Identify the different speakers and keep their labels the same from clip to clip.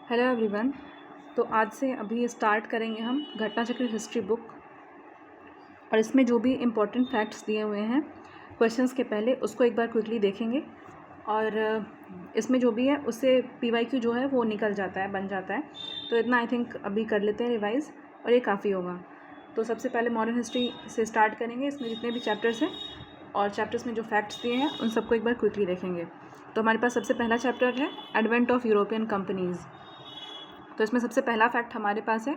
Speaker 1: Hello everyone. तो आज से अभी स्टार्ट करेंगे हम घटना चक्र हिस्ट्री बुक, और इसमें जो भी इम्पोर्टेंट फैक्ट्स दिए हुए हैं क्वेश्चंस के पहले उसको एक बार क्विकली देखेंगे, और इसमें जो भी है उससे पीवाईक्यू जो है वो निकल जाता है, बन जाता है। तो इतना आई थिंक अभी कर लेते हैं रिवाइज़, और ये काफ़ी होगा। तो सबसे पहले मॉडर्न हिस्ट्री से स्टार्ट करेंगे। इसमें जितने भी चैप्टर्स हैं और चैप्टर्स में जो फैक्ट्स दिए हैं उन सबको एक बार क्विकली देखेंगे। तो हमारे पास सबसे पहला चैप्टर है एडवेंट ऑफ यूरोपियन कंपनीज़। तो इसमें सबसे पहला फैक्ट हमारे पास है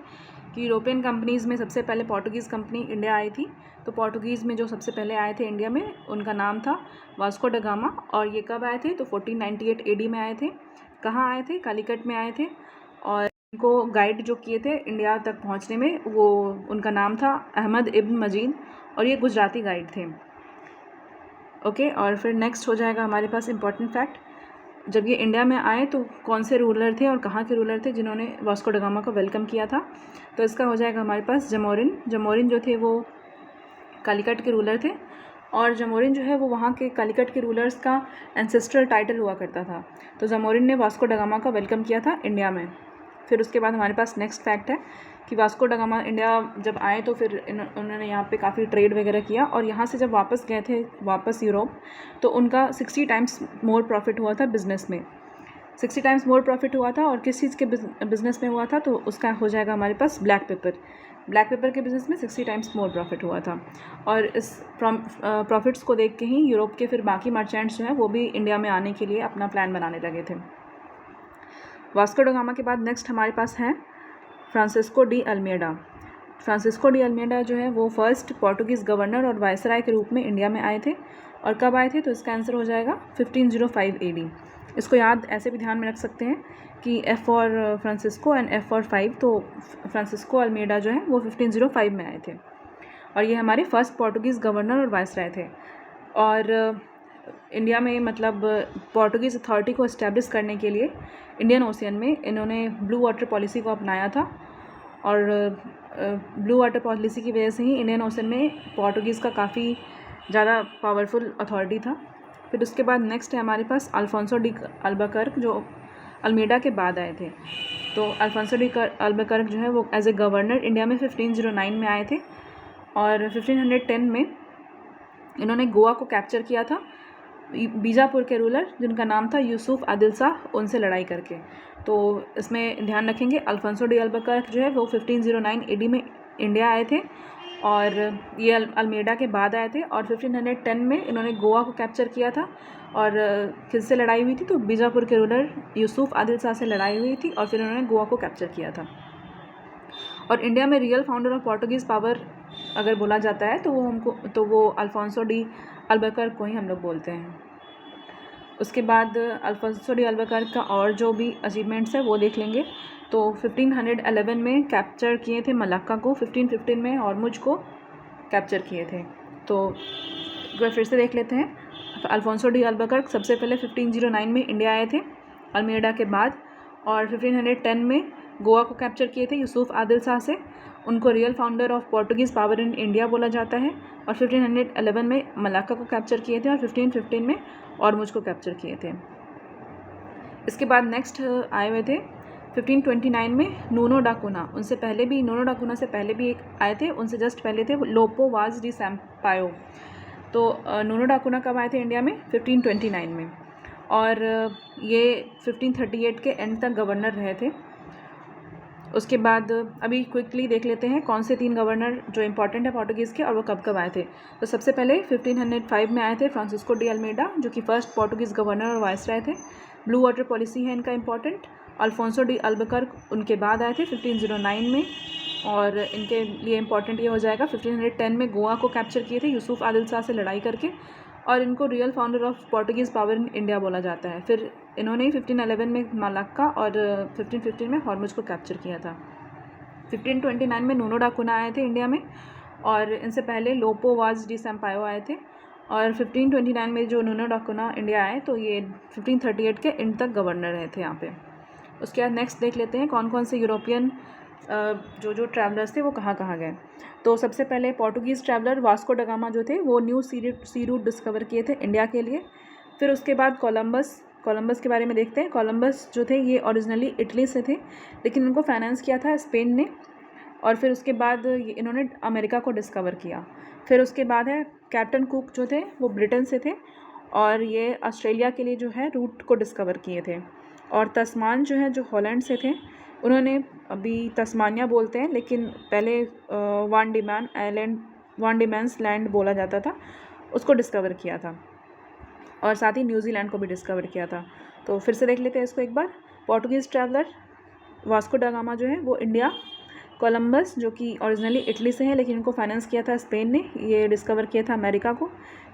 Speaker 1: कि यूरोपियन कंपनीज़ में सबसे पहले पोर्टुगीज़ कंपनी इंडिया आई थी। तो पोर्टुगीज़ में जो सबसे पहले आए थे इंडिया में, उनका नाम था वास्को ड गामा। और ये कब आए थे? तो 1498 एडी में आए थे। कहाँ आए थे? कालीकट में आए थे। और इनको गाइड जो किए थे इंडिया तक पहुँचने में, वो उनका नाम था अहमद इब्न मजीद, और ये गुजराती गाइड थे। ओके, और फिर नेक्स्ट हो जाएगा हमारे पास इंपॉर्टेंट फैक्ट, जब ये इंडिया में आए तो कौन से रूलर थे और कहाँ के रूलर थे जिन्होंने वास्को ड गामा को वेलकम किया था। तो इसका हो जाएगा हमारे पास जमोरिन जो थे वो कालीकट के रूलर थे। और जमोरिन जो है वो वहाँ के कालीकट के रूलर्स का एंसेस्ट्रल टाइटल हुआ करता था। तो जमोरिन ने वास्को ड गामा का वेलकम किया था इंडिया में। फिर उसके बाद हमारे पास नेक्स्ट फैक्ट है कि वास्को ड गामा इंडिया जब आए तो फिर उन्होंने यहाँ पे काफ़ी ट्रेड वगैरह किया, और यहाँ से जब वापस गए थे वापस यूरोप, तो उनका 60 टाइम्स मोर प्रॉफिट हुआ था बिज़नेस में। 60 टाइम्स मोर प्रॉफिट हुआ था, और किस चीज़ के बिज़नेस में हुआ था? तो उसका हो जाएगा हमारे पास ब्लैक पेपर के बिज़नेस में 60 टाइम्स मोर प्रॉफिट हुआ था। और इस प्रॉफिट्स को देख के ही यूरोप के फिर बाकी मर्चेंट्स जो हैं वो भी इंडिया में आने के लिए अपना प्लान बनाने लगे थे। वास्को ड गामा के बाद नेक्स्ट हमारे पास है Francisco de Almeida. Francisco de Almeida जो है वो फर्स्ट पोर्टुगीज़ गवर्नर और वायसराय के रूप में इंडिया में आए थे। और कब आए थे? तो इसका आंसर हो जाएगा 1505 एडी। इसको याद ऐसे भी ध्यान में रख सकते हैं कि F for Francisco and F for 5। तो फ्रांसिस्को अल्मेडा जो है वो 1505 में आए थे, और ये हमारे फर्स्ट पोर्टुगीज़ गवर्नर और वायसराय थे। और इंडिया में मतलब पोर्टुगीज़ अथॉरिटी को इस्टेब्लिश करने के लिए इंडियन ओशियन में इन्होंने ब्लू वाटर पॉलिसी को अपनाया था। और ब्लू वाटर पॉलिसी की वजह से ही इंडियन ओशन में पोर्टुगीज़ का काफ़ी ज़्यादा पावरफुल अथॉरिटी था। फिर उसके बाद नेक्स्ट है हमारे पास अल्फोंसो डी अल्बकर्क, जो अल्मेडा के बाद आए थे। तो अल्फोंसो डी अल्बकर्क जो है वो एज ए गवर्नर इंडिया में 1509 में आए थे। और 1510 में इन्होंने गोवा को कैप्चर किया था बीजापुर के रूलर जिनका नाम था यूसुफ आदिल शाह, उनसे लड़ाई करके। तो इसमें ध्यान रखेंगे अल्फोंसो डी अल्बकर्क जो है वो 1509 एडी में इंडिया आए थे, और ये अल्मेडा के बाद आए थे। और 1510 में इन्होंने गोवा को कैप्चर किया था, और किससे लड़ाई हुई थी? तो बीजापुर के रूलर यूसुफ आदिल शाह से लड़ाई हुई थी, और फिर उन्होंने गोवा को कैप्चर किया था। और इंडिया में real founder of Portuguese power अगर बोला जाता है तो वो अल्फोंसो डी अल्बकर्क को ही हम लोग बोलते हैं। उसके बाद अल्फोंसो डी अल्बकर्क का और जो भी अचीवमेंट्स है वो देख लेंगे। तो 1511 में कैप्चर किए थे मलाक्का को, 1515 में हॉर्मुज को कैप्चर किए थे। तो एक बार फिर से देख लेते हैं। अल्फोंसो डी अल्बकर्क सबसे पहले 1509 में इंडिया आए थे अल्मेडा के बाद, और 1510 में गोवा को कैप्चर किए थे यूसुफ आदिल शाह से। उनको real founder of Portuguese power in India बोला जाता है। और 1511 में मलाक्का को कैप्चर किए थे, और 1515 में हॉर्मुज को कैप्चर किए थे। इसके बाद नेक्स्ट आए हुए थे 1529 में नूनो डा कुना। उनसे पहले भी नूनो डा कुना से पहले भी एक आए थे, उनसे जस्ट पहले थे लोपो वाज डी सैम्पायो। तो नूनो डा कुना कब आए थे इंडिया में? 1529 में। और ये 1538 के एंड तक गवर्नर रहे थे। उसके बाद अभी क्विकली देख लेते हैं कौन से 3 गवर्नर जो इंपॉर्टेंट है पोर्टुगीज़ के, और वो कब कब आए थे। तो सबसे पहले 1505 में आए थे फ्रांसिस्को डी अल्मेडा, जो कि फर्स्ट पोर्टुगीज़ गवर्नर और वायसराय थे। ब्लू वाटर पॉलिसी है इनका इंपॉर्टेंट। अल्फोंसो डी अल्बकर्क उनके बाद आए थे 1509 में, और इनके लिए इंपॉर्टेंट ये हो जाएगा 1510 में गोवा को कैप्चर किए थे यूसुफ आदिल शाह से लड़ाई करके, और इनको real founder of Portuguese power in India बोला जाता है। फिर इन्होंने 1511 में मलाक्का और 1515 में हॉर्मुज को कैप्चर किया था। 1529 में नूनो डा कुना आए थे इंडिया में, और इनसे पहले लोपो वाज डी सैम्पायो आए थे। और 1529 में जो नूनो डा कुना इंडिया आए तो ये 1538 के एंड तक गवर्नर रहे थे यहाँ पे। उसके बाद नेक्स्ट देख लेते हैं कौन कौन से यूरोपियन जो ट्रैवलर्स थे वो कहाँ कहाँ गए। तो सबसे पहले Portuguese traveller Vasco da Gama जो थे वो न्यू सी रूट डिस्कवर किए थे इंडिया के लिए। फिर उसके बाद कोलंबस के बारे में देखते हैं। कोलंबस जो थे ये ओरिजिनली इटली से थे, लेकिन इनको फाइनेंस किया था स्पेन ने, और फिर उसके बाद इन्होंने अमेरिका को डिस्कवर किया। फिर उसके बाद है कैप्टन कुक जो थे वो ब्रिटेन से थे, और ये ऑस्ट्रेलिया के लिए जो है रूट को डिस्कवर किए थे। और तस्मान जो है जो हॉलैंड से थे, उन्होंने, अभी तस्मानिया बोलते हैं लेकिन पहले वान डिमेंस लैंड बोला जाता था, उसको डिस्कवर किया था। और साथ ही न्यूजीलैंड को भी डिस्कवर किया था। तो फिर से देख लेते हैं इसको एक बार। पोर्टुगीज़ ट्रैवलर वास्को डा गामा जो है वो इंडिया, कोलंबस जो कि ओरिजिनली इटली से है लेकिन इनको फाइनेंस किया था स्पेन ने, ये डिस्कवर किया था अमेरिका को।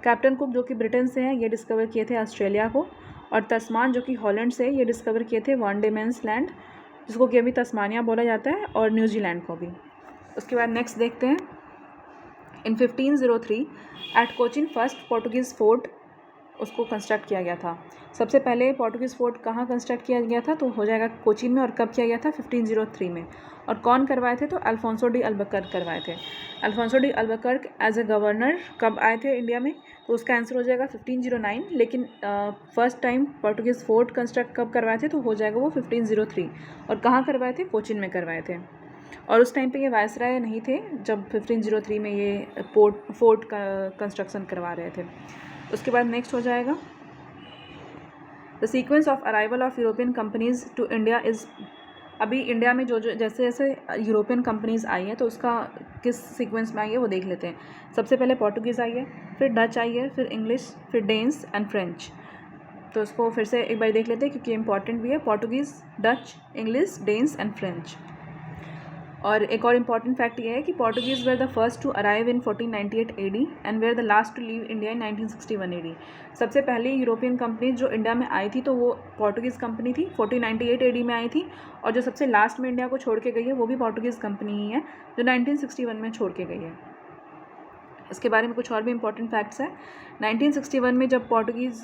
Speaker 1: कैप्टन कुक जो कि ब्रिटेन से है, ये डिस्कवर किए थे ऑस्ट्रेलिया को। और तस्मान जो कि हॉलैंड से, ये डिस्कवर किए थे वान डिमेंस लैंड, जिसको कि अभी तस्मानिया बोला जाता है, और न्यूजीलैंड को भी। उसके बाद नेक्स्ट देखते हैं। In 1503 at Cochin first Portuguese fort उसको कंस्ट्रक्ट किया गया था। सबसे पहले पोर्टुगीज़ फोर्ट कहाँ कंस्ट्रक्ट किया गया था, तो हो जाएगा कोचीन में। और कब किया गया था, 1503 में। और कौन करवाए थे, तो अल्फोंसो डी अल्बुकर्क करवाए थे। Alfonso de Albuquerque as a governor कब आए थे इंडिया में, तो उसका आंसर हो जाएगा 1509। लेकिन first time Portuguese fort construct कब करवाए थे, तो हो जाएगा वो 1503। और कहाँ करवाए थे, कोचीन में करवाए थे। और उस टाइम पे ये वायसराय नहीं थे जब 1503 में ये फोर्ट का कंस्ट्रक्शन करवा रहे थे। उसके बाद नेक्स्ट हो जाएगा the sequence of arrival of European companies to India is. अभी इंडिया में जो जैसे जैसे यूरोपियन कंपनीज़ आई हैं तो उसका किस सीक्वेंस में आई है वो देख लेते हैं। सबसे पहले पोर्टुगीज़ आई है, फिर डच आई है, फिर इंग्लिश, फिर डेन्स एंड फ्रेंच। तो उसको फिर से एक बार देख लेते हैं क्योंकि इंपॉर्टेंट भी है। Portuguese, Dutch, English, Danes and French. और एक और इम्पॉर्टेंट फैक्ट ये है कि Portuguese were the first to arrive in 1498 AD and were the last to leave India in 1961 AD। सबसे पहली यूरोपियन कंपनी जो इंडिया में आई थी तो वो पोर्टुगीज़ कंपनी थी, 1498 AD में आई थी। और जो सबसे लास्ट में इंडिया को छोड़ के गई है वो भी पोर्टुगीज़ कंपनी ही है, जो 1961 में छोड़ के गई है। इसके बारे में कुछ और भी इम्पोर्टेंट फैक्ट्स हैं। 1961 में जब पोर्टुगीज़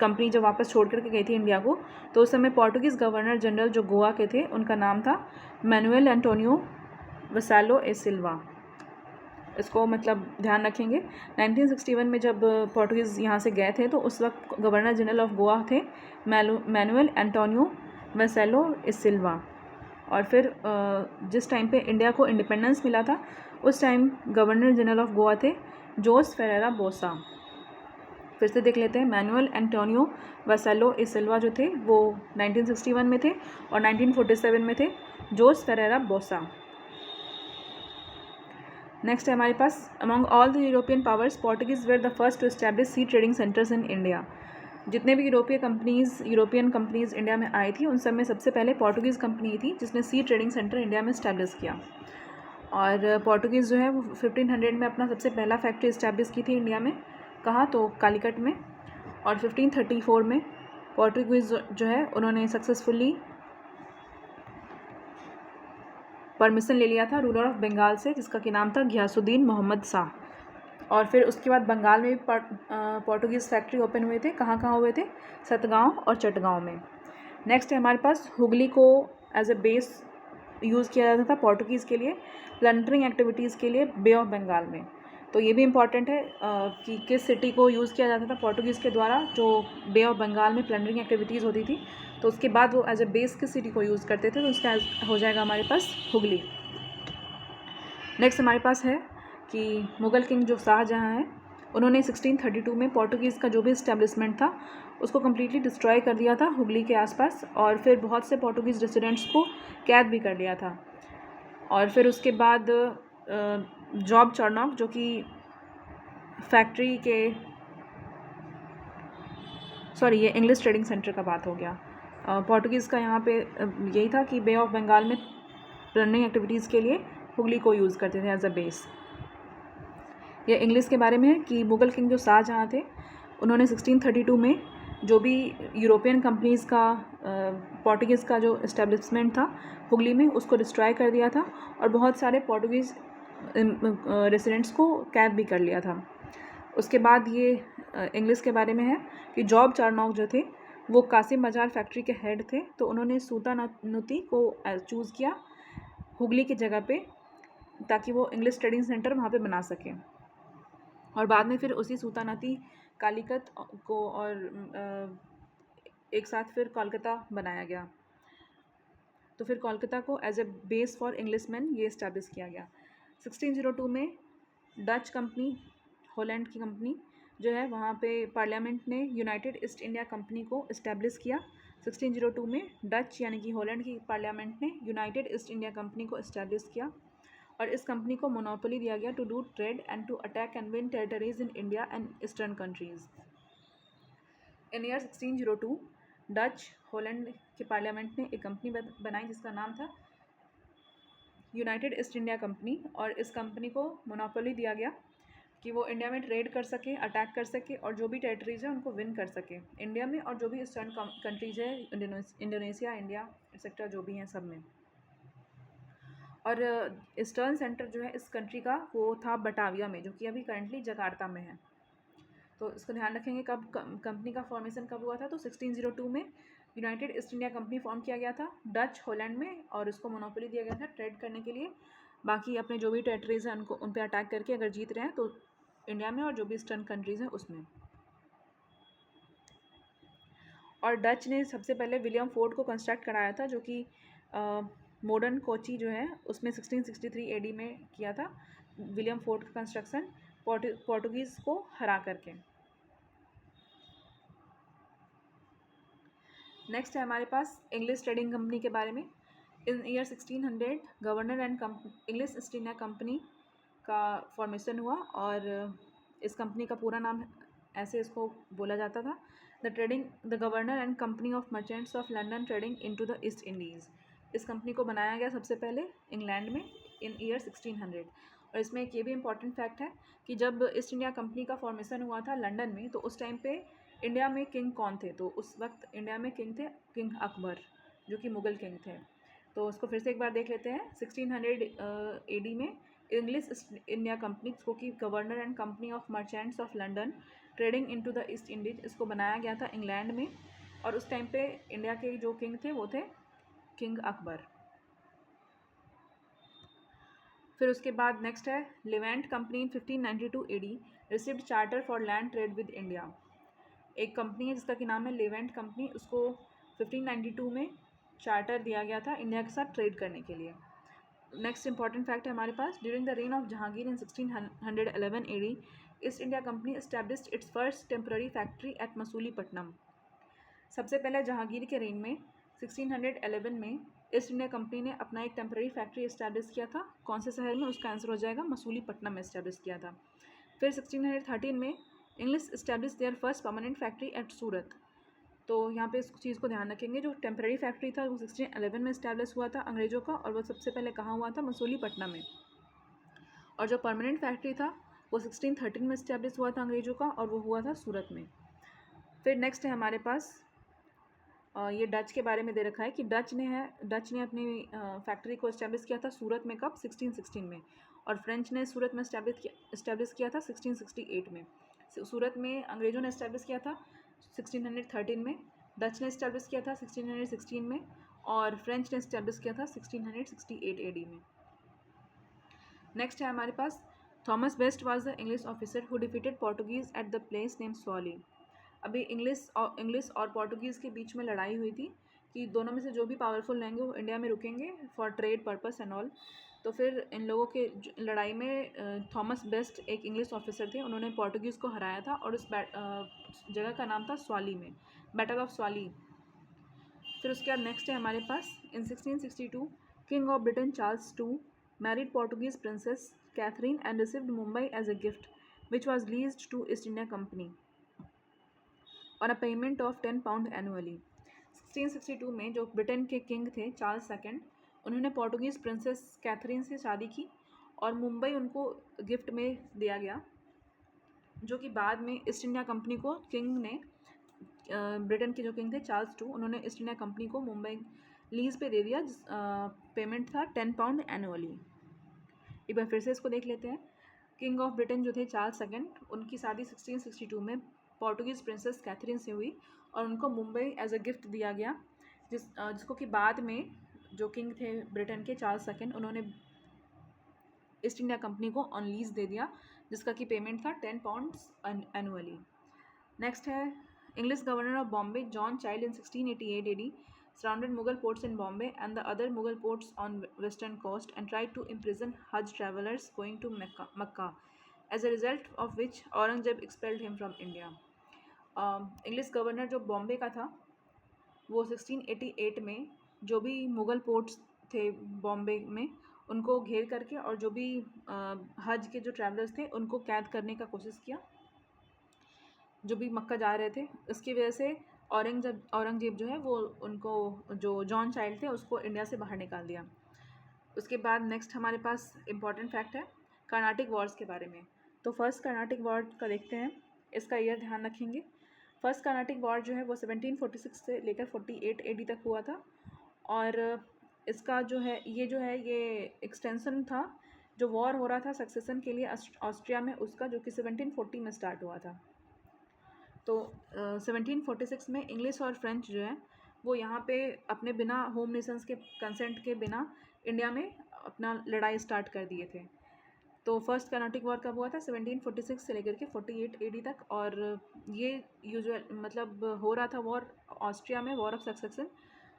Speaker 1: कंपनी जब वापस छोड़ करके गई थी इंडिया को, तो उस समय पोर्टुगीज़ गवर्नर जनरल जो गोवा के थे उनका नाम था मैनुएल एंटोनियो वसालो ए सिल्वा। इसको मतलब ध्यान रखेंगे। 1961 में जब पोर्टुगीज़ यहाँ से गए थे तो उस वक्त गवर्नर जनरल ऑफ गोवा थे मैनुएल एंटोनियो वसालो ए सिल्वा। और फिर जिस टाइम पे इंडिया को इंडिपेंडेंस मिला था उस time governor general of Goa थे जोस फेरेरा बोसा। फिर से देख लेते हैं। मैनुएल एंटोनियो वसालो ए सिल्वा जो थे वो 1961 में थे, और 1947 में थे जोस फेरेरा बोसा। नेक्स्ट है हमारे पास, among all the European powers Portuguese were the first to establish sea trading centers in India. जितने भी यूरोपियन कंपनीज़ इंडिया में आई थी उन सब में सबसे पहले पोर्टुगीज़ कंपनी थी जिसने सी ट्रेडिंग सेंटर इंडिया में इस्टेब्लिश किया। और पोर्टुगीज़ जो है वो 1500 में अपना सबसे पहला फैक्ट्री इस्टेब्लिश की थी इंडिया में। कहाँ, तो कालीकट में। और 1534 में पोर्टुगीज़ जो है उन्होंने सक्सेसफुली परमिशन ले लिया था रूलर ऑफ बंगाल से, जिसका कि नाम था घियासुद्दीन मोहम्मद शाह। और फिर उसके बाद बंगाल में भी पोर्टुगीज़ फैक्ट्री ओपन हुए थे। कहाँ कहाँ हुए थे, सतगांव और चटगांव में। नेक्स्ट है हमारे पास, हुगली को एज ए बेस यूज़ किया जाता था पोर्टुगीज़ के लिए प्लंडरिंग एक्टिविटीज़ के लिए बे ऑफ बंगाल में। तो ये भी इम्पॉर्टेंट है कि किस सिटी को यूज़ किया जाता था पोर्टुगीज़ के द्वारा जो बे ऑफ बंगाल में प्लंडरिंग एक्टिविटीज़ होती थी, तो उसके बाद वो एज ए बेस किस सिटी को यूज़ करते थे, तो उसका हो जाएगा हमारे पास हुगली। नेक्स्ट हमारे पास है कि मुग़ल किंग जो शाहजहाँ हैं उन्होंने 1632 में पोर्टुगीज़ का जो भी इस्टेब्लिशमेंट था उसको कम्प्लीटली डिस्ट्रॉय कर दिया था हुगली के आसपास, और फिर बहुत से पोर्टुगीज़ रेसिडेंट्स को कैद भी कर लिया था। और फिर उसके बाद जॉब चार्नोक जो कि फैक्ट्री के ये इंग्लिश ट्रेडिंग सेंटर का बात हो गया। पोर्टुगीज़ का यहाँ पे यही था कि बे ऑफ बंगाल में प्लंडरिंग एक्टिविटीज़ के लिए हुगली को यूज़ करते थे एज अ बेस। ये इंग्लिश के बारे में है कि मुग़ल किंग जो शाहजहाँ थे उन्होंने 1632 में जो भी यूरोपियन कंपनीज़ का पोर्टुगीज़ का जो इस्टेब्लिशमेंट था हुगली में उसको डिस्ट्रॉय कर दिया था, और बहुत सारे पोर्टुगीज़ रेसिडेंट्स को कैद भी कर लिया था। उसके बाद ये इंग्लिश के बारे में है कि जॉब चार्नोक जो थे वो कासिम बाजार फैक्ट्री के हेड थे, तो उन्होंने सूतानुती को चूज़ किया हुगली की जगह पे ताकि वो इंग्लिश ट्रेडिंग सेंटर वहाँ पे बना सकें। और बाद में फिर उसी सूतानती कालीकत को और एक साथ फिर कोलकाता बनाया गया। तो फिर कोलकाता को as a base for Englishman ये इस्टेब्लिश किया गया। 1602 में डच कंपनी, हॉलैंड की कंपनी जो है, वहाँ पे पार्लियामेंट ने यूनाइटेड ईस्ट इंडिया कंपनी को इस्टेब्लिश किया। 1602 में डच यानी कि हॉलैंड की पार्लियामेंट ने यूनाइटेड ईस्ट इंडिया कंपनी को इस्टेब्लिश किया और इस कंपनी को मोनोपोली दिया गया to do trade and to attack and win territories in India and eastern countries. In year 1602 Dutch Holland के पार्लियामेंट ने एक कंपनी बनाई जिसका नाम था यूनाइटेड ईस्ट इंडिया कंपनी, और इस कंपनी को मोनोपोली दिया गया कि वो इंडिया में ट्रेड कर सके, अटैक कर सके और जो भी टेरिटरीज है उनको विन कर सके इंडिया में, और जो भी ईस्टर्न कंट्रीज है, इंडोनेशिया, इंडिया एक्सेट्रा जो भी हैं सब में। और ईस्टर्न सेंटर जो है इस कंट्री का वो था बटाविया में, जो कि अभी करंटली जकार्ता में है। तो इसको ध्यान रखेंगे कब कंपनी का फॉर्मेशन कब हुआ था। तो 1602 में United East India company form किया गया था डच हॉलैंड में, और उसको मोनोपोली दिया गया था ट्रेड करने के लिए। बाकी अपने जो भी टेरिटरीज हैं उनको उन पर अटैक करके अगर जीत रहे हैं तो इंडिया में, और जो भी ईस्टर्न कंट्रीज़ हैं उसमें। और डच ने सबसे पहले विलियम फोर्ट को कंस्ट्रक्ट कराया था, जो कि मॉडर्न कोची जो है उसमें 1663 एडी में किया था विलियम फोर्ट का कंस्ट्रक्शन, पोर्टुगीज़ को हरा करके। नेक्स्ट है हमारे पास इंग्लिश ट्रेडिंग कंपनी के बारे में। In year 1600 governor and English East India Company का फॉर्मेशन हुआ, और इस कंपनी का पूरा नाम ऐसे इसको बोला जाता था, the governor and company of merchants of London trading into the east Indies. इस कंपनी को बनाया गया सबसे पहले इंग्लैंड में इन ईयर 1600। और इसमें एक ये भी इम्पॉर्टेंट फैक्ट है कि जब ईस्ट इंडिया कंपनी का फॉर्मेशन हुआ था लंदन में, तो उस टाइम पे इंडिया में किंग कौन थे? तो उस वक्त इंडिया में किंग थे किंग अकबर, जो कि मुग़ल किंग थे। तो उसको फिर से एक बार देख लेते हैं। 1600 एडी में इंग्लिश इंडिया कंपनी, जिसको कि governor and company of merchants of London trading into the east Indies, इसको बनाया गया था इंग्लैंड में। और उस टाइम पे इंडिया के जो किंग थे वो थे किंग अकबर। फिर उसके बाद नेक्स्ट है Levant company in 1592 AD received charter for land trade with India. एक कंपनी है जिसका कि नाम है लेवेंट कंपनी, उसको 1592 में चार्टर दिया गया था इंडिया के साथ ट्रेड करने के लिए। नेक्स्ट इंपॉर्टेंट फैक्ट है हमारे पास, during the reign of Jahangir in 1611 AD East India Company established its first temporary factory at Masulipatnam. सबसे पहले जहांगीर के रेन में 1611 में ईस्ट इंडिया कंपनी ने अपना एक टेम्पररी फैक्ट्री इस्टेब्लिश किया था। कौन से शहर में? उसका आंसर हो जाएगा मसूलीपट्टनम में इस्टेब्लिश किया था। फिर 1613 में English establish their first permanent factory at Surat. तो यहाँ पे इस चीज़ को ध्यान रखेंगे, जो टेम्पररी फैक्ट्री था वो 1611 में इस्टेब्लिश हुआ था अंग्रेज़ों का, और वो सबसे पहले कहाँ हुआ था? मसूलीपट्टनम में। और जो परमानेंट फैक्ट्री था वो 1613 में इस्टेब्लिश हुआ था अंग्रेज़ों का, और वो हुआ था सूरत में। फिर नेक्स्ट है हमारे पास ये डच के बारे में दे रखा है कि डच ने अपनी फैक्ट्री को इस्टेब्लिश किया था सूरत में कब? 1616 में। और फ्रेंच ने सूरत में इस्टेब्लिश किया था 1668 में। सूरत में अंग्रेज़ों ने इस्टेब्लिश किया था 1613 में, डच ने इस्टेब्लिश किया था 1616 में, और फ्रेंच ने इस्टेब्लिश किया था 1668 एडी में। नेक्स्ट है हमारे पास Thomas Best was the English officer who defeated Portuguese at the place name Swally. अभी इंग्लिश और पोर्टुगीज़ के बीच में लड़ाई हुई थी कि दोनों में से जो भी पावरफुल रहेंगे वो इंडिया में रुकेंगे for trade purpose and all. तो फिर इन लोगों के लड़ाई में थॉमस बेस्ट एक इंग्लिश ऑफिसर थे, उन्होंने पोर्टुगीज़ को हराया था, और उस जगह का नाम था स्वाली में, बैटल ऑफ स्वाली। फिर उसके बाद नेक्स्ट है हमारे पास in 1662 king of Britain Charles II married Portuguese princess Catherine and received Mumbai as a gift which was leased to East India Company और a payment of 10 pound annually. 1662 में जो Britain के किंग थे चार्ल्स II, उन्होंने Portuguese princess Catherine से शादी की और मुंबई उनको गिफ्ट में दिया गया, जो कि बाद में ईस्ट इंडिया कंपनी को किंग ने, ब्रिटेन के जो किंग थे चार्ल्स II, उन्होंने ईस्ट इंडिया कंपनी को मुंबई लीज पे दे दिया, पेमेंट था 10 पाउंड एनुअली। एक बार फिर से इसको देख लेते हैं। किंग ऑफ ब्रिटेन जो थे चार्ल्स II, उनकी शादी 1662 में पोर्टुगीज़ प्रिंसेस कैथरीन से हुई और उनको मुंबई एज अ गिफ्ट दिया गया, जिसको कि बाद में जो किंग थे ब्रिटेन के चार्ल्स II, उन्होंने ईस्ट इंडिया कंपनी को ऑन लीज दे दिया, जिसका कि पेमेंट था 10 पाउंड्स एनुअली। नेक्स्ट है English governor of Bombay, John Child, in 1688 AD, surrounded Mughal ports in Bombay and the other Mughal ports on western coast and tried to imprison Hajj travelers going to Makkah, as a result of which Aurangzeb expelled him from India. English governor जो बॉम्बे का था वो 1688 में जो भी Mughal ports थे बॉम्बे में उनको घेर करके और जो भी हज के जो ट्रैवलर्स थे उनको कैद करने का कोशिश किया, जो भी मक्का जा रहे थे। इसकी वजह से औरंगजेब जो है वो उनको, जो जॉन चाइल्ड थे, उसको इंडिया से बाहर निकाल दिया। उसके बाद नेक्स्ट हमारे पास इम्पॉर्टेंट फैक्ट है कर्नाटिक वॉर्स के बारे में। तो फर्स्ट कर्नाटिक वॉर का देखते हैं, इसका ईयर ध्यान रखेंगे। फर्स्ट कर्नाटिक वॉर जो है वो 1746 से लेकर 48 AD तक हुआ था और इसका जो है ये एक्सटेंसन था। जो वॉर हो रहा था सक्सेसन के लिए ऑस्ट्रिया में उसका, जो कि 1740 में स्टार्ट हुआ था। तो 1746 में इंग्लिश और फ्रेंच जो है वो यहाँ पे अपने बिना होम नेशंस के कंसेंट के बिना इंडिया में अपना लड़ाई स्टार्ट कर दिए थे। तो फर्स्ट कर्नाटिक वॉर कब हुआ था? 1746 से लेकर के 48 AD तक। और ये यूजुअल मतलब हो रहा था वॉर ऑस्ट्रिया में, वॉर ऑफ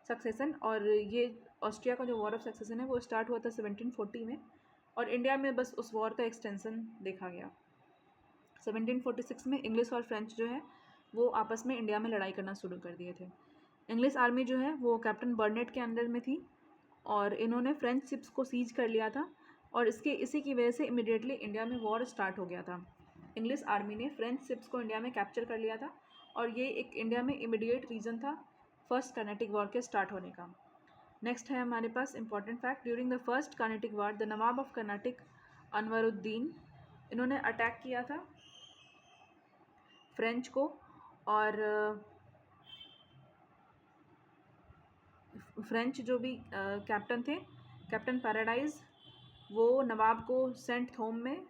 Speaker 1: सक्सेसन। और ये ऑस्ट्रिया का जो वॉर ऑफ सक्सेसन है वो स्टार्ट हुआ था 1740 में और इंडिया में बस उस वॉर का एक्सटेंसन देखा गया। 1746 में इंग्लिश और फ्रेंच जो है वो आपस में इंडिया में लड़ाई करना शुरू कर दिए थे। इंग्लिश आर्मी जो है वो कैप्टन बर्नेट के अंडर में थी और इन्होंने फ्रेंच शिप्स को सीज कर लिया था और इसी की वजह से इमिडिएटली इंडिया में वॉर स्टार्ट हो गया था। इंग्लिश आर्मी ने फ्रेंच शिप्स को इंडिया में कैप्चर कर लिया था और ये एक इंडिया में इमिडिएट रीज़न था फर्स्ट कर्नाटिक वॉर के स्टार्ट होने का। नेक्स्ट है हमारे पास important fact, during the first Carnatic war the nawab of Carnatic Anwaruddin, इन्होंने अटैक किया था फ्रेंच को और फ्रेंच जो भी कैप्टन थे, कैप्टन पैराडाइज, वो नवाब को सेंट थोम में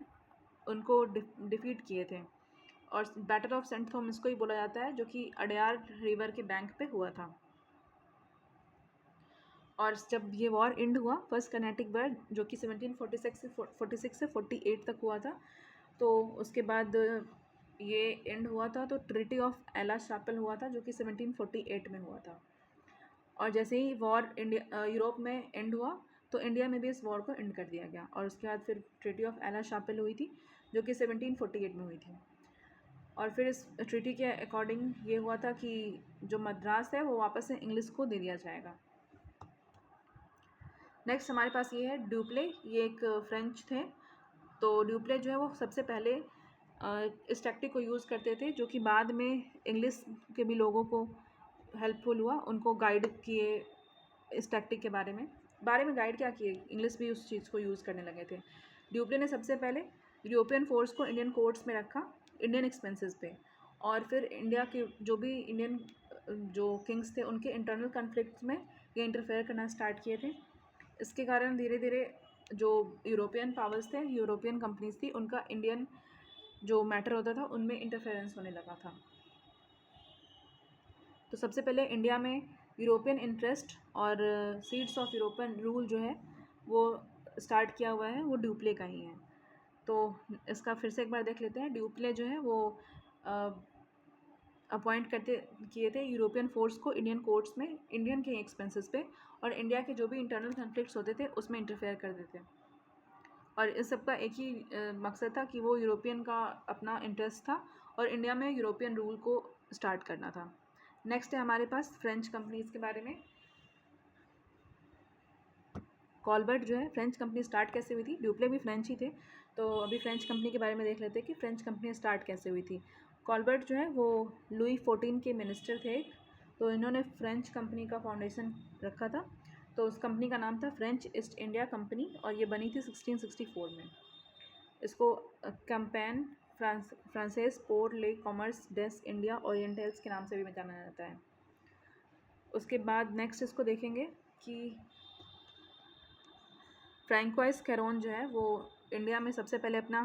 Speaker 1: उनको डिफीट किए थे और बैटल ऑफ सेंट थोम इसको ही बोला जाता है, जो कि अडयार रिवर के बैंक पे हुआ था। और जब ये वॉर एंड हुआ, फर्स्ट कर्नाटिक वॉर जो कि 1746 से 48 तक हुआ था, तो उसके बाद ये एंड हुआ था तो ट्रीटी ऑफ एला शापिल हुआ था जो कि 1748 में हुआ था। और जैसे ही वॉर इंडिया यूरोप में एंड हुआ तो इंडिया में भी इस वॉर को एंड कर दिया गया और उसके बाद फिर ट्रीटी ऑफ एला शापिल हुई थी जो कि 1748 में हुई थी। और फिर इस ट्रीटी के अकॉर्डिंग ये हुआ था कि जो मद्रास है वो वापस से इंग्लिश को दे दिया जाएगा। नेक्स्ट हमारे पास ये है ड्यूप्ले, ये एक फ्रेंच थे। तो ड्यूप्ले जो है वो सबसे पहले इस टैक्टिक को यूज़ करते थे जो कि बाद में इंग्लिश के भी लोगों को हेल्पफुल हुआ, उनको गाइड किए इस टैक्टिक के बारे में गाइड क्या किए, इंग्लिश भी उस चीज़ को यूज़ करने लगे थे। ड्यूप्ले ने सबसे पहले यूरोपियन फोर्स को इंडियन कोर्ट्स में रखा इंडियन एक्सपेंसेस पे और फिर इंडिया के जो भी इंडियन जो किंग्स थे उनके इंटरनल कन्फ्लिक्ट्स में ये इंटरफेयर करना स्टार्ट किए थे। इसके कारण धीरे धीरे जो यूरोपियन पावर्स थे, यूरोपियन कंपनीज थी, उनका इंडियन जो मैटर होता था उनमें इंटरफेरेंस होने लगा था। तो सबसे पहले इंडिया में यूरोपियन इंटरेस्ट और सीड्स ऑफ यूरोपियन रूल जो है वो स्टार्ट किया हुआ है, वो ड्यूप्ले का ही है। तो इसका फिर से एक बार देख लेते हैं। ड्यूप्ले जो है वो अपॉइंट किए थे यूरोपियन फोर्स को इंडियन कोर्ट्स में इंडियन के एक्सपेंसेस पे और इंडिया के जो भी इंटरनल कन्फ्लिक्ट्स होते थे उसमें इंटरफेयर कर देते। और इस सब का एक ही मकसद था कि वो यूरोपियन का अपना इंटरेस्ट था और इंडिया में यूरोपियन रूल को स्टार्ट करना था। नेक्स्ट है हमारे पास फ्रेंच कंपनीज़ के बारे में। कॉलबर्ट जो है, फ्रेंच कंपनी स्टार्ट कैसे हुई थी? ड्यूप्ले भी फ्रेंच ही थे, तो अभी फ्रेंच कंपनी के बारे में देख लेते हैं कि फ्रेंच कंपनी स्टार्ट कैसे हुई थी। कॉलबर्ट जो है वो लुई 14 के मिनिस्टर थे, तो इन्होंने फ्रेंच कंपनी का फाउंडेशन रखा था। तो उस कंपनी का नाम था फ्रेंच ईस्ट इंडिया कंपनी और ये बनी थी 1664 में। इसको कैम्पेन फ्रांसेस पोर ले कॉमर्स डेस इंडिया ओरिएंटल्स के नाम से भी जाना जाता है। उसके बाद नेक्स्ट इसको देखेंगे कि फ्रैंकोइस कैरोन जो है वो इंडिया में सबसे पहले अपना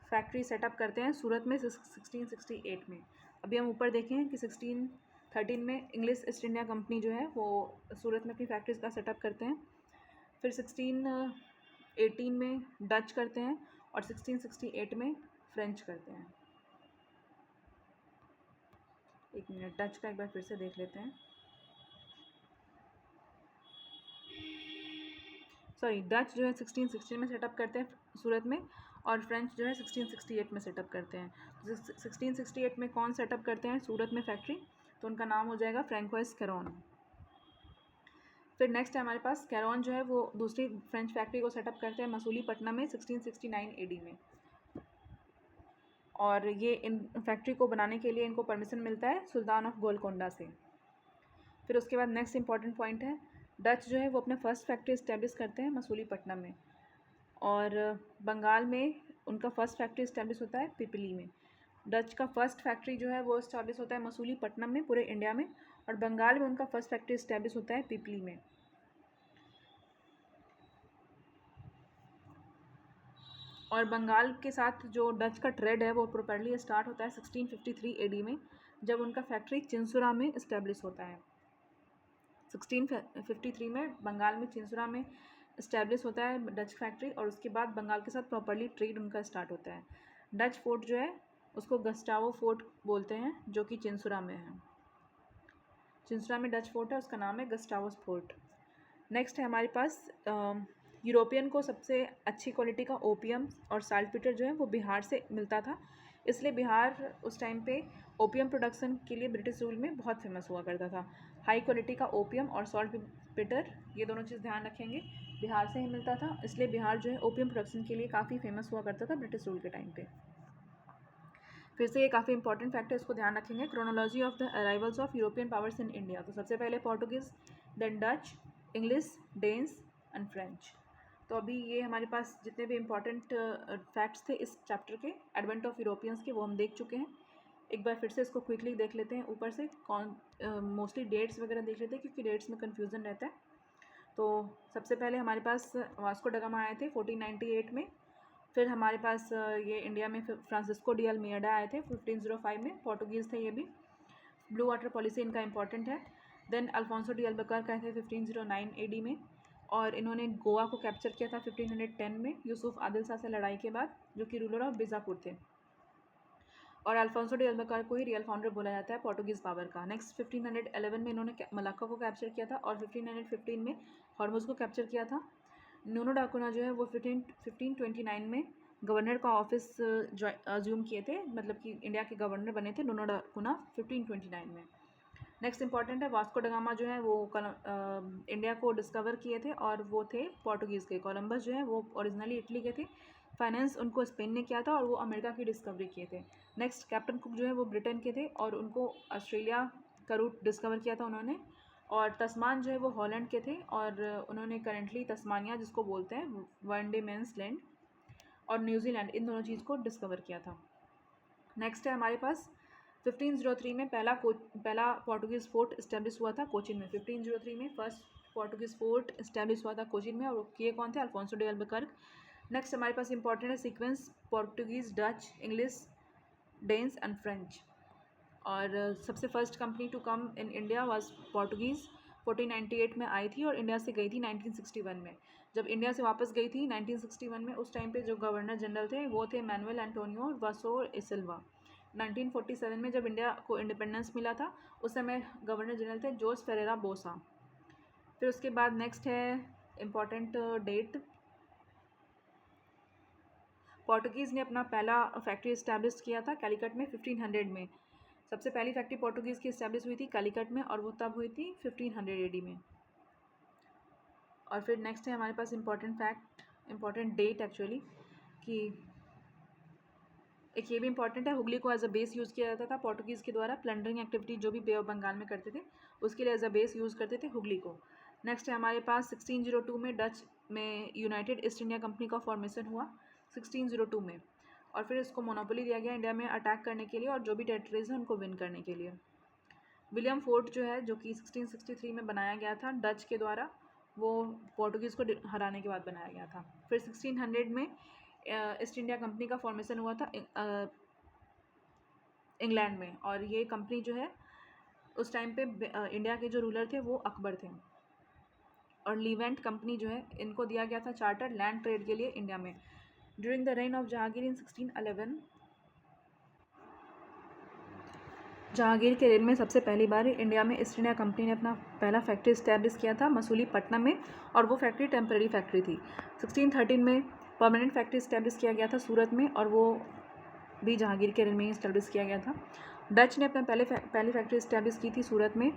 Speaker 1: फैक्ट्री सेटअप करते हैं सूरत में 1668 में। अभी हम ऊपर देखें कि 1613 में इंग्लिश ईस्ट इंडिया कंपनी जो है वो सूरत में अपनी फैक्ट्रीज का सेटअप करते हैं। फिर 1618 में डच करते हैं और 1668 में फ्रेंच करते हैं। एक मिनट, डच का एक बार फिर से देख लेते हैं। सॉरी, डच जो है 1616 में सेटअप करते हैं सूरत में, और फ्रेंच जो है 1668 में सेटअप करते हैं। 1668 में कौन सेटअप करते हैं सूरत में फैक्ट्री, तो उनका नाम हो जाएगा फ्रैंकोइस कैरोन। फिर नेक्स्ट है हमारे पास कैरोन जो है वो दूसरी फ्रेंच फैक्ट्री को सेटअप करते हैं मसूलीपट्टनम में 1669 एडी में, और ये इन फैक्ट्री को बनाने के लिए इनको परमिशन मिलता है सुल्तान ऑफ गोलकोंडा से। फिर उसके बाद नेक्स्ट इंपॉर्टेंट पॉइंट है, डच जो है वो अपने फर्स्ट फैक्ट्री इस्टेब्लिश करते हैं मसूलीपट्टनम में, और बंगाल में उनका फर्स्ट फैक्ट्री इस्टेब्लिश होता है पिपली में। डच का फर्स्ट फैक्ट्री जो है वो इस्टेब्लिश होता है मसूलीपट्टनम में पूरे इंडिया में, और बंगाल में उनका फर्स्ट फैक्ट्री इस्टेब्लिश होता है पिपली में। और बंगाल के साथ जो डच का ट्रेड है वो प्रॉपरली स्टार्ट होता है 1653 एडी में, जब उनका फैक्ट्री चिंसुरा में इस्टेब्लिश होता है। 1653 में बंगाल में चिंसुरा में इस्टेब्लिश होता है डच फैक्ट्री, और उसके बाद बंगाल के साथ प्रॉपरली ट्रेड उनका स्टार्ट होता है। डच फोर्ट जो है उसको गस्टावो फोर्ट बोलते हैं, जो कि चिंसुरा में है। चिंसुरा में डच फोर्ट है, उसका नाम है गस्टावो फोर्ट। नेक्स्ट है हमारे पास यूरोपियन को सबसे अच्छी क्वालिटी का ओपियम और साल्टपीटर जो है वो बिहार से मिलता था, इसलिए बिहार उस टाइम पे ओपियम प्रोडक्शन के लिए ब्रिटिश रूल में बहुत फेमस हुआ करता था। हाई क्वालिटी का ओपियम और साल्टपीटर, ये दोनों चीज़ ध्यान रखेंगे, बिहार से ही मिलता था, इसलिए बिहार जो है ओपियम प्रोडक्शन के लिए काफ़ी फेमस हुआ करता था ब्रिटिश रूल के टाइम पे। फिर से ये काफ़ी इंपॉर्टेंट फैक्ट है, इसको ध्यान रखेंगे। Chronology of the arrivals of European powers in India, तो सबसे पहले Portuguese, then Dutch, English, Danes and French. तो अभी ये हमारे पास जितने भी इम्पॉर्टेंट फैक्ट्स थे इस चैप्टर के एडवेंट ऑफ यूरोपियंस के, वो हम देख चुके हैं। एक बार फिर से इसको क्विकली देख लेते हैं ऊपर से, कौन मोस्टली डेट्स वगैरह देख लेते हैं क्योंकि डेट्स में कन्फ्यूज़न रहता है। तो सबसे पहले हमारे पास वास्को ड गामा आए थे 1498 में। फिर हमारे पास ये इंडिया में फ्रांसिस्को डी अल्मेडा आए थे 1505 में, पोर्टुगीज़ थे ये भी। ब्लू वाटर पॉलिसी इनका इंपॉर्टेंट है। देन अल्फोंसो डी अल्बुकर्क आए थे 1509 एडी में, और इन्होंने गोवा को कैप्चर किया था 1510 में यूसुफ आदिल शाह से लड़ाई के बाद, जो कि रूलर ऑफ बीजापुर थे। और अल्फोंसो डी अल्बुकर्क को ही रियल फाउंडर बोला जाता है पोर्टुगीज़ पावर का। नेक्स्ट 1511 में इन्होंने मलाक्का को कैप्चर किया था, और 1515 में हॉर्मुज़ को कैप्चर किया था। नूनो डाकुना जो है वो 1529 में गवर्नर का ऑफिस अज्यूम किए थे, मतलब कि इंडिया के गवर्नर बने थे नूनो डाकुना 1529 में। नेक्स्ट इंपॉर्टेंट है, वास्को डगामा जो है वो इंडिया को डिस्कवर किए थे, और वो थे पोर्टुगीज़ के। कोलंबस जो है वो ओरिजिनली इटली के थे, फाइनेंस उनको स्पेन ने किया था, और वो अमेरिका की डिस्कवरी किए थे। नेक्स्ट कैप्टन कुक जो है वो ब्रिटेन के थे, और उनको ऑस्ट्रेलिया का रूट डिस्कवर किया था उन्होंने। और तस्मान जो है वो हॉलैंड के थे, और उन्होंने करेंटली तस्मानिया जिसको बोलते हैं वन डे मैंस लैंड, और न्यूजीलैंड, इन दोनों चीज़ को डिस्कवर किया था। नेक्स्ट है हमारे पास 1503 में पहला पोर्टुगीज़ फोर्ट इस्टेब्लिश हुआ था कोचिन में। 1503 में फर्स्ट पोर्टुगीज़ फोर्ट इस्टेब्लिश हुआ था कोचिन में, और ये कौन थे? Alfonso de Albuquerque. नेक्स्ट हमारे पास इंपॉर्टेंट है sequence, Portuguese, Dutch, English, Danes and French. और सबसे first company to come in India was Portuguese, 1498 में आई थी और इंडिया से गई थी 1961 में। जब इंडिया से वापस गई थी 1961 में, उस टाइम पे जो गवर्नर जनरल थे वो थे मैनुअल एंटोनियो वासो इसिल्वा। 1947 में जब इंडिया को इंडिपेंडेंस मिला था, उस समय गवर्नर जनरल थे जोस फेरेरा बोसा। फिर उसके बाद नेक्स्ट है इम्पॉर्टेंट डेट, पोर्टुगीज़ ने अपना पहला फैक्ट्री इस्टेब्लिश किया था कैलीकट में 1500 में। सबसे पहली फैक्ट्री पोर्टुगीज़ की इस्टेब्लिश हुई थी कैलीकट में, और वो तब हुई थी 1500 एडी में। और फिर नेक्स्ट है हमारे पास important fact, important date actually, कि एक ये भी इंपॉर्टेंट है, हुगली को एज अ बेस यूज़ किया जाता था पोर्टुगीज़ के द्वारा। प्लंडरिंग एक्टिविटी जो भी बे ऑफ बंगाल में करते थे उसके लिए एज अ बेस यूज़ करते थे हुगली को। नेक्स्ट है हमारे पास 1602 में डच में यूनाइटेड ईस्ट इंडिया कंपनी का फॉर्मेशन हुआ 1602 में, और फिर इसको मोनोपोली दिया गया इंडिया में अटैक करने के लिए और जो भी टेरिटरीज हैं उनको विन करने के लिए। विलियम फोर्ट जो है, जो कि 1663 में बनाया गया था डच के द्वारा, वो पोर्टुगीज़ को हराने के बाद बनाया गया था। फिर 1600 में ईस्ट इंडिया कंपनी का फॉर्मेशन हुआ था इंग्लैंड में, और ये कंपनी जो है उस टाइम पे इंडिया के जो रूलर थे वो अकबर थे। और लीवेंट कंपनी जो है, इनको दिया गया था चार्टर लैंड ट्रेड के लिए इंडिया में। During the reign of Jahangir in 1611, Jahangir के रेल में सबसे पहली बार इंडिया में ईस्ट इंडिया कंपनी ने अपना पहला फैक्ट्री इस्टेब्लिश किया था मसूलीपट्टनम में, और वो फैक्ट्री टेम्पररी फैक्ट्री थी। 1613 में परमानेंट फैक्ट्री इस्टेब्लिश किया गया था सूरत में, और वो भी जहांगीर के रेल में ही इस्टेब्लिश किया गया था। डच ने अपना पहली फैक्ट्री इस्टेब्लिश की थी सूरत में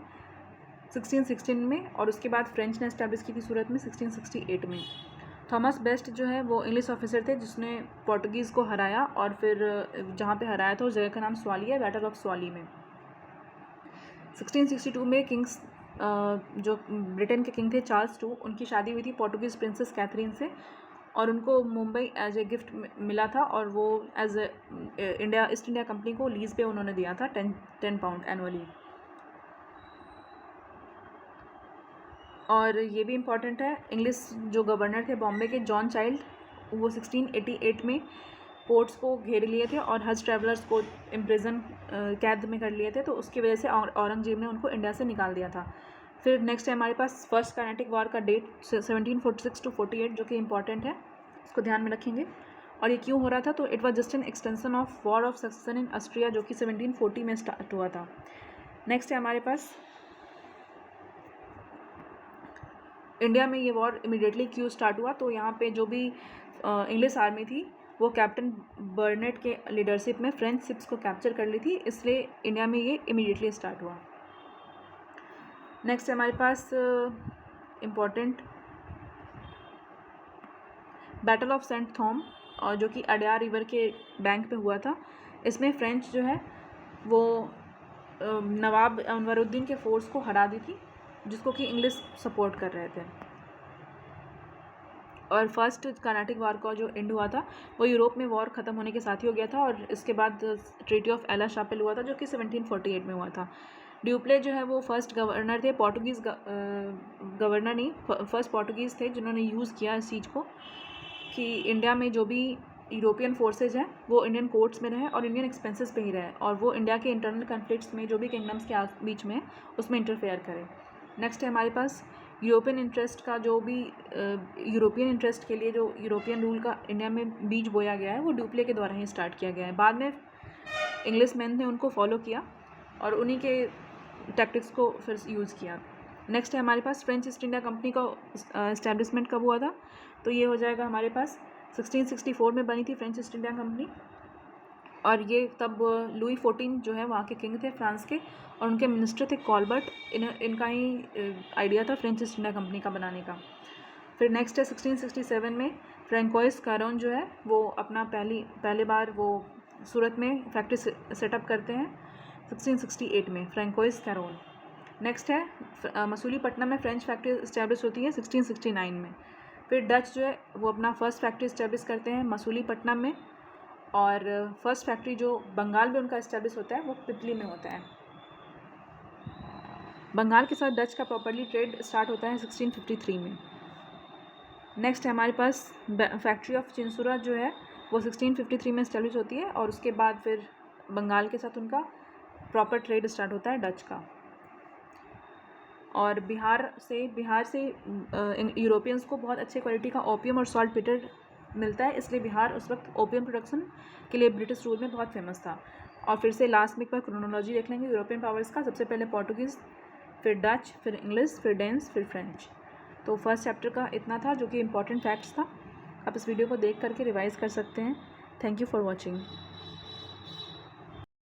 Speaker 1: 1616 में, और उसके बाद फ्रेंच ने इस्टेब्लिश की थी सूरत में 1668 में। थॉमस बेस्ट जो है वो इंग्लिश ऑफिसर थे जिसने पोर्टुगीज़ को हराया, और फिर जहाँ पे हराया था उस जगह का नाम स्वाली है, बैटल ऑफ स्वाली में। 1662 में किंग्स जो ब्रिटेन के किंग थे चार्ल्स II, उनकी शादी हुई थी पोर्टुगीज़ प्रिंसेस कैथरीन से, और उनको मुंबई एज ए गिफ्ट मिला था, और वो एज ईस्ट इंडिया कंपनी को लीज पे उन्होंने दिया था 10 पाउंड एनुअली। और ये भी इम्पॉर्टेंट है, इंग्लिश जो गवर्नर थे बॉम्बे के जॉन चाइल्ड, वो 1688 में पोर्ट्स को घेर लिए थे और हज ट्रैवलर्स को इम्प्रिजन कैद में कर लिए थे, तो उसकी वजह से औरंगजेब ने उनको इंडिया से निकाल दिया था। फिर नेक्स्ट है हमारे पास फर्स्ट कार्नेटिक वॉर का डेट 1746 to 48, जो कि इम्पॉर्टेंट है, इसको ध्यान में रखेंगे। और ये क्यों हो रहा था, तो it was just an extension of war of succession in Austria, जो कि 1740 में स्टार्ट हुआ था। नेक्स्ट है हमारे पास इंडिया में ये वॉर इमीडिएटली क्यों स्टार्ट हुआ, तो यहाँ पे जो भी इंग्लिश आर्मी थी वो कैप्टन बर्नेट के लीडरशिप में फ्रेंच शिप्स को कैप्चर कर ली थी, इसलिए इंडिया में ये इमीडिएटली स्टार्ट हुआ। नेक्स्ट है हमारे पास इम्पॉर्टेंट बैटल ऑफ सेंट थॉम, और जो कि अडयार रिवर के बैंक पे हुआ था। इसमें फ्रेंच जो है वो नवाब अनवरुद्दीन के फोर्स को हरा दी थी, जिसको कि इंग्लिश सपोर्ट कर रहे थे। और फर्स्ट कार्नाटिक वॉर का जो एंड हुआ था वो यूरोप में वॉर ख़त्म होने के साथ ही हो गया था, और इसके बाद ट्रीटी ऑफ एला शापेल हुआ था, जो कि 1748 में हुआ था। ड्यूप्ले जो है वो फर्स्ट गवर्नर थे, पोर्टुगीज़ गवर्नर नहीं, फर्स्ट पोर्टुगीज़ थे जिन्होंने यूज़ किया इस चीज़ को कि इंडिया में जो भी यूरोपियन फोर्सेज हैं वो इंडियन कोर्ट्स में रहे और इंडियन एक्सपेंसेस पे ही रहे, और वो इंडिया के इंटरनल कन्फ्लिक्ट्स में जो भी किंगडम्स के बीच में उसमें इंटरफेयर करें। नेक्स्ट है हमारे पास यूरोपियन इंटरेस्ट का, जो भी यूरोपियन इंटरेस्ट के लिए जो यूरोपियन रूल का इंडिया में बीज बोया गया है वो ड्यूप्ले के द्वारा ही स्टार्ट किया गया है। बाद में इंग्लिश मैन ने उनको फॉलो किया और उन्हीं के टैक्टिक्स को फिर यूज़ किया। नेक्स्ट है हमारे पास फ्रेंच ईस्ट इंडिया कंपनी का इस्टेब्लिशमेंट कब हुआ था, तो ये हो जाएगा हमारे पास 1664 में बनी थी फ्रेंच ईस्ट इंडिया कंपनी, और ये तब लुई 14 जो है वहाँ के किंग थे फ्रांस के, और उनके मिनिस्टर थे कॉलबर्ट। इनका ही आइडिया था फ्रेंच ईस्ट इंडिया कंपनी का बनाने का। फिर नेक्स्ट है 1667 में फ्रैंकोइस कैरोन जो है वो अपना पहले बार वो सूरत में फैक्ट्री सेटअप करते हैं 1668 में, फ्रैंकोइस कैरोन। नेक्स्ट है मसूलीपट्टनम में फ्रेंच फैक्ट्री इस्टेब्लिश होती है 1669 में। फिर डच जो है वो अपना फर्स्ट फैक्ट्री इस्टेब्लिश करते हैं मसूलीपट्टनम में, और फर्स्ट फैक्ट्री जो बंगाल में उनका इस्टेब्लिश होता है वो पिपली में होता है। बंगाल के साथ डच का प्रॉपर्ली ट्रेड स्टार्ट होता है 1653 में। नेक्स्ट है हमारे पास फैक्ट्री ऑफ चिंसुरा जो है वो 1653 में इस्टेब्लिश होती है, और उसके बाद फिर बंगाल के साथ उनका प्रॉपर ट्रेड स्टार्ट होता है डच का। और बिहार से यूरोपियंस को बहुत अच्छे क्वालिटी का ओपियम और सॉल्ट पीटर मिलता है, इसलिए बिहार उस वक्त ओपियम प्रोडक्शन के लिए ब्रिटिश रूल में बहुत फेमस था। और फिर से लास्ट में एक बार क्रोनोलॉजी देख लेंगे यूरोपियन पावर्स का। सबसे पहले पोर्टुगीज़, फिर डच, फिर इंग्लिश, फिर डेन्स, फिर फ्रेंच। तो फर्स्ट चैप्टर का इतना था जो कि इम्पॉर्टेंट फैक्ट्स था। आप इस वीडियो को देख करके रिवाइज़ कर सकते हैं। Thank you for watching.